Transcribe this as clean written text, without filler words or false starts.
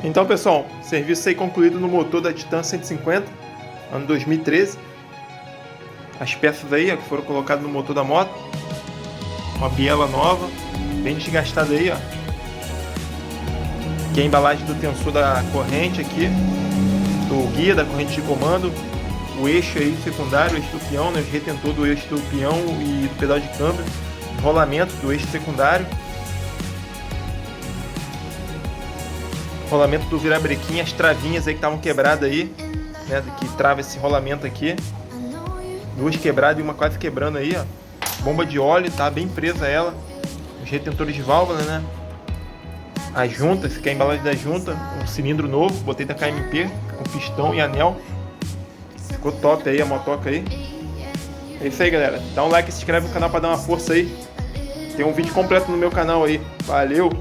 Então, pessoal, serviço aí concluído no motor da Titan 150, ano 2013. As peças aí, ó, que foram colocadas no motor da moto. Uma biela nova, bem desgastada aí, ó. Aqui é a embalagem do tensor da corrente aqui, do guia da corrente de comando, o eixo aí secundário, o eixo do peão, né, o retentor do eixo do peão e do pedal de câmbio, rolamento do eixo secundário, rolamento do virabrequim, as travinhas aí que estavam quebradas aí, né, que trava esse rolamento aqui, duas quebradas e uma quase quebrando aí, ó. Bomba de óleo, tá bem presa ela, os retentores de válvula, né, as juntas, que é a embalagem da junta, um cilindro novo, botei da KMP, com pistão e anel, ficou top aí a motoca aí. É isso aí, galera, dá um like e se inscreve no canal para dar uma força aí, tem um vídeo completo no meu canal aí, valeu!